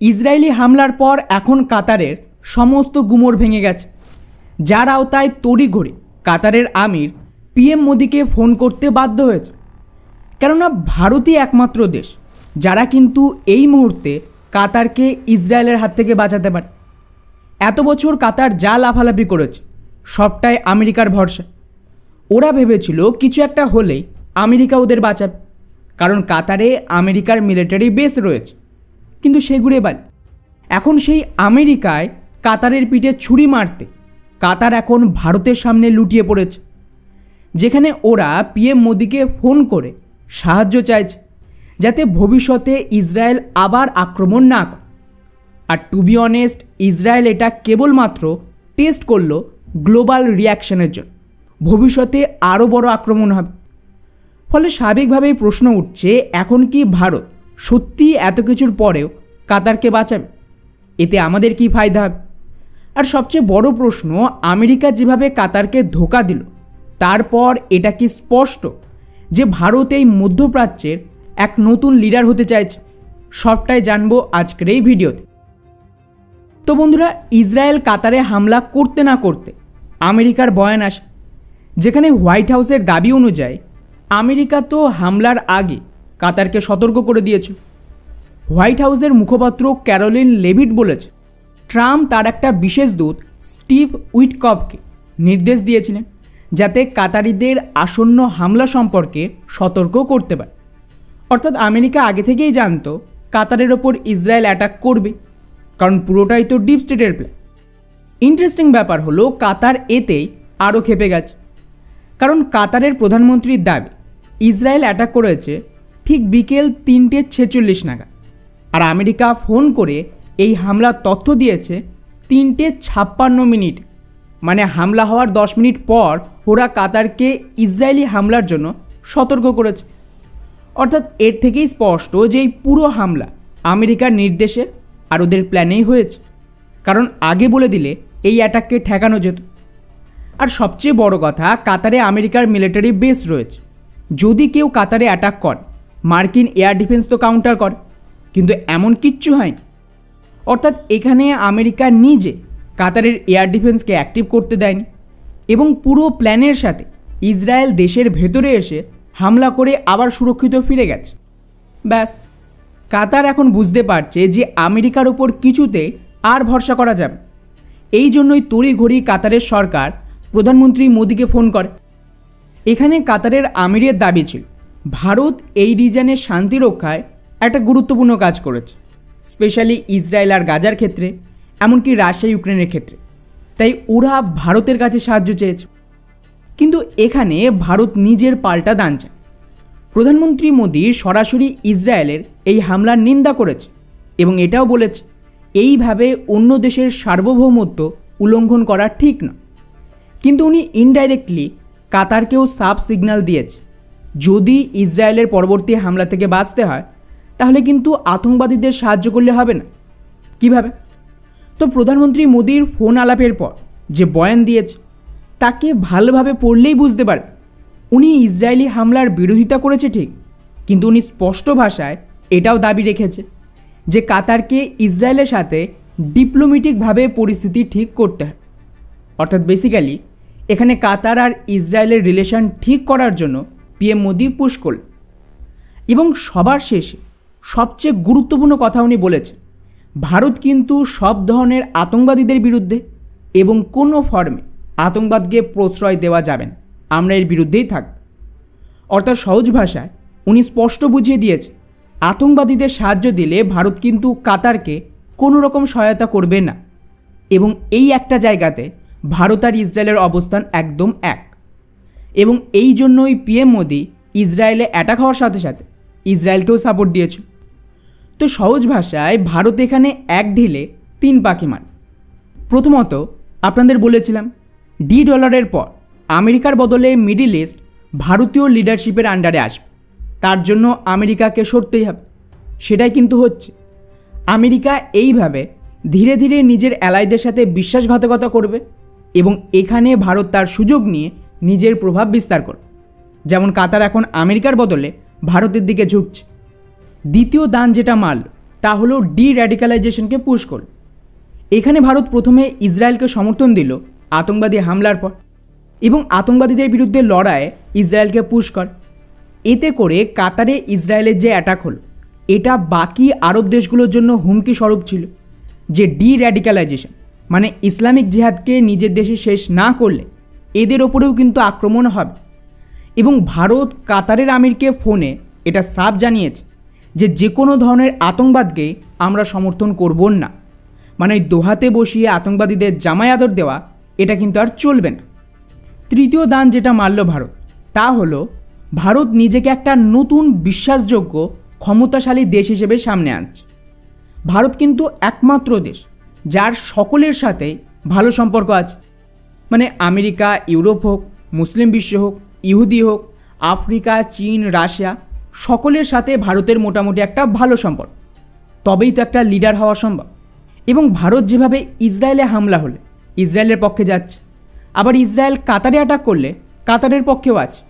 Israeli হামলার পর এখন কাতারের সমস্ত গুমর ভেঙে গেছে, যার আওতায় তড়িঘড়ি কাতারের আমির পিএম মোদিকে ফোন করতে বাধ্য হয়েছে। কেননা ভারতই একমাত্র দেশ যারা কিন্তু এই মুহূর্তে কাতারকে ইসরায়েলের হাত থেকে বাঁচাতে পারে। এত বছর কাতার যা লাফালাফি করেছে সবটাই আমেরিকার ভরসা। ওরা ভেবেছিল কিছু একটা হলেই আমেরিকা ওদের বাঁচাবে, কারণ কাতারে আমেরিকার মিলিটারি বেস রয়েছে। কিন্তু সেগুড়ে বাল এখন সেই আমেরিকায় কাতারের পিঠে ছুরি মারতে কাতার এখন ভারতের সামনে লুটিয়ে পড়েছে, যেখানে ওরা পিএম মোদিকে ফোন করে সাহায্য চাইছে যাতে ভবিষ্যতে ইসরায়েল আবার আক্রমণ না করে। আর টু বি অনেস্ট, ইসরায়েল এটা কেবলমাত্র টেস্ট করলো গ্লোবাল রিয়াকশনের জন্য, ভবিষ্যতে আরও বড় আক্রমণ হবে। ফলে স্বাভাবিকভাবেই প্রশ্ন উঠছে, এখন কি ভারত সত্যি এত কিছুর পরেও কাতারকে বাঁচাবে? এতে আমাদের কি ফায়দা হবে? আর সবচেয়ে বড় প্রশ্ন, আমেরিকা যেভাবে কাতারকে ধোঁকা দিল তারপর এটা কি স্পষ্ট যে ভারত এই মধ্যপ্রাচ্যের এক নতুন লিডার হতে চাইছে? সবটাই জানবো আজকের এই ভিডিওতে। তো বন্ধুরা, ইসরায়েল কাতারে হামলা করতে না করতে আমেরিকার বয়ান আসে, যেখানে হোয়াইট হাউসের দাবি অনুযায়ী আমেরিকা তো হামলার আগে কাতারকে সতর্ক করে দিয়েছে। হোয়াইট হাউসের মুখপাত্র ক্যারোলিন লেভিট বলেছে, ট্রাম্প তার একটা বিশেষ দূত স্টিভ উইটকফকে নির্দেশ দিয়েছিলেন যাতে কাতারিদের আসন্ন হামলা সম্পর্কে সতর্ক করতে পারে। অর্থাৎ আমেরিকা আগে থেকেই জানতো কাতারের ওপর ইসরায়েল অ্যাটাক করবে, কারণ পুরোটাই তো ডিপ স্টেটের প্ল্যান। ইন্টারেস্টিং ব্যাপার হলো, কাতার এতেই আরও ক্ষেপে গেছে, কারণ কাতারের প্রধানমন্ত্রীর দাবি ইসরায়েল অ্যাটাক করেছে ঠিক বিকেল 3:46 নাগাদ, আর আমেরিকা ফোন করে এই হামলার তথ্য দিয়েছে 3:56 মানে হামলা হওয়ার 10 মিনিট পর ওরা কাতারকে ইসরায়েলি হামলার জন্য সতর্ক করেছে। অর্থাৎ এর থেকেই স্পষ্ট যে এই পুরো হামলা আমেরিকার নির্দেশে আর ওদের প্ল্যানেই হয়েছে, কারণ আগে বলে দিলে এই অ্যাটাককে ঠেকানো যেত। আর সবচেয়ে বড় কথা, কাতারে আমেরিকার মিলিটারি বেস রয়েছে। যদি কেউ কাতারে অ্যাটাক করে, মার্কিন এয়ার ডিফেন্স তো কাউন্টার করে, কিন্তু এমন কিচ্ছু হয়নি। অর্থাৎ এখানে আমেরিকা নিজে কাতারের এয়ার ডিফেন্সকে অ্যাক্টিভ করতে দেয়নি, এবং পুরো প্ল্যানের সাথে ইসরায়েল দেশের ভেতরে এসে হামলা করে আবার সুরক্ষিত ফিরে গেছে। ব্যাস, কাতার এখন বুঝতে পারছে যে আমেরিকার ওপর কিছুতে আর ভরসা করা যাবে। এই জন্যই তড়িঘড়ি কাতারের সরকার প্রধানমন্ত্রী মোদিকে ফোন করে। এখানে কাতারের আমিরের দাবি ছিল ভারত এই রিজনে শান্তি রক্ষায় একটা গুরুত্বপূর্ণ কাজ করেছে, স্পেশালি ইসরায়েল আর গাজার ক্ষেত্রে, এমনকি রাশিয়া ইউক্রেনের ক্ষেত্রে। তাই ওরা ভারতের কাছে সাহায্য চেয়েছে। কিন্তু এখানে ভারত নিজের পাল্টা দান চায়। প্রধানমন্ত্রী মোদি সরাসরি ইসরায়েলের এই হামলার নিন্দা করেছে এবং এটাও বলেছে এইভাবে অন্য দেশের সার্বভৌমত্ব উল্লঙ্ঘন করা ঠিক না। কিন্তু উনি ইনডাইরেক্টলি কাতারকেও সাব সিগন্যাল দিয়েছে, যদি ইসরায়েলের পরবর্তী হামলা থেকে বাঁচতে হয় তাহলে কিন্তু আতঙ্কবাদীদের সাহায্য করলে হবে না। কিভাবে? তো প্রধানমন্ত্রী মোদির ফোন আলাপের পর যে বয়ান দিয়েছে তাকে ভালোভাবে পড়লেই বুঝতে পারবে উনি ইসরায়েলি হামলার বিরোধিতা করেছে ঠিক, কিন্তু উনি স্পষ্ট ভাষায় এটাও দাবি রেখেছে যে কাতারকে ইসরায়েলের সাথে ডিপ্লোম্যাটিকভাবে পরিস্থিতি ঠিক করতে হয়। অর্থাৎ বেসিক্যালি এখানে কাতার আর ইসরায়েলের রিলেশন ঠিক করার জন্য পিএম মোদি পুশ করল। এবং সবার শেষে সবচেয়ে গুরুত্বপূর্ণ কথা উনি বলেছেন, ভারত কিন্তু সব ধরনের আতঙ্কবাদীদের বিরুদ্ধে এবং কোনো ফর্মে আতঙ্কবাদকে প্রশ্রয় দেওয়া যাবে না, আমরা এর বিরুদ্ধেই থাকব। অর্থাৎ সহজ ভাষায় উনি স্পষ্ট বুঝিয়ে দিয়েছে আতঙ্কবাদীদের সাহায্য দিলে ভারত কিন্তু কাতারকে কোনো রকম সহায়তা করবে না। এবং এই একটা জায়গাতে ভারত আর ইসরায়েলের অবস্থান একদম এক, এবং এই জন্যই পিএম মোদি ইসরায়েলে অ্যাটাক হওয়ার সাথে সাথে ইসরায়েলকেও সাপোর্ট দিয়েছে। তো সহজ ভাষায় ভারত এখানে এক ঢিলে 3 পাখি মারে। প্রথমত আপনাদের বলেছিলাম $1 পর আমেরিকার বদলে মিডল ইস্ট ভারতীয় লিডারশিপের আন্ডারে আসবে, তার জন্য আমেরিকাকে সরতেই হবে। সেটাই কিন্তু হচ্ছে। আমেরিকা এইভাবে ধীরে ধীরে নিজের অ্যালাইদের সাথে বিশ্বাসঘাতকতা করবে এবং এখানে ভারত তার সুযোগ নিয়ে নিজের প্রভাব বিস্তার করবে। যেমন কাতার এখন আমেরিকার বদলে ভারতের দিকে ঝুঁকছে। দ্বিতীয় দান যেটা মারল তা হলো ডি র্যাডিক্যালাইজেশনকে পুশ করল। এখানে ভারত প্রথমে ইসরায়েলকে সমর্থন দিল আতঙ্কবাদী হামলার পর এবং আতঙ্কবাদীদের বিরুদ্ধে লড়াইয়ে ইসরায়েলকে পুশ করে। এতে করে কাতারে ইসরায়েলের যে অ্যাটাক হলো এটা বাকি আরব দেশগুলোর জন্য হুমকি স্বরূপ ছিল যে ডি র্যাডিক্যালাইজেশন মানে ইসলামিক জিহাদকে নিজের দেশে শেষ না করলে এদের ওপরেও কিন্তু আক্রমণ হবে। এবং ভারত কাতারের আমিরকে ফোনে এটা সাফ জানিয়েছে যে কোনো ধরনের আতঙ্কবাদকে আমরা সমর্থন করব না, মানে দোহাতে বসিয়ে আতঙ্কবাদীদের জামাই আদর দেওয়া এটা কিন্তু আর চলবে না। তৃতীয় দান যেটা মারল ভারত তা হলো ভারত নিজেকে একটা নতুন বিশ্বাসযোগ্য ক্ষমতাশালী দেশ হিসেবে সামনে আনছে। ভারত কিন্তু একমাত্র দেশ যার সকলের সাথে ভালো সম্পর্ক আছে, মানে আমেরিকা, ইউরোপ হোক, মুসলিম বিশ্ব হোক, ইহুদি হোক, আফ্রিকা, চীন, রাশিয়া সকলের সাথে ভারতের মোটামুটি একটা ভালো সম্পর্ক, তবেই তো একটা লিডার হওয়া সম্ভব। এবং ভারত যেভাবে ইসরায়েলে হামলা হলে ইসরায়েলের পক্ষে যাচ্ছে, আবার ইসরায়েল কাতারে অ্যাটাক করলে কাতারের পক্ষেও আছে,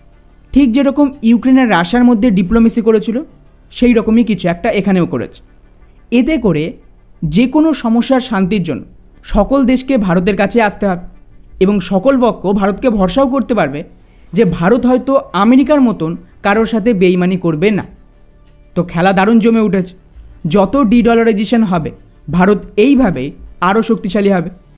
ঠিক যেরকম ইউক্রেনের রাশিয়ার মধ্যে ডিপ্লোমেসি করেছিল সেই রকমই কিছু একটা এখানেও করেছে। এতে করে যে কোনো সমস্যার শান্তির জন্য সকল দেশকে ভারতের কাছে আসতে হবে এবং সকল পক্ষ ভারতকে ভরসাও করতে পারবে যে ভারত হয়তো আমেরিকার মতন কারোর সাথে বেইমানি করবে না। তো খেলা দারুণ জমে উঠেছে। যত ডি ডলারাইজেশন হবে ভারত এইভাবে আরও শক্তিশালী হবে।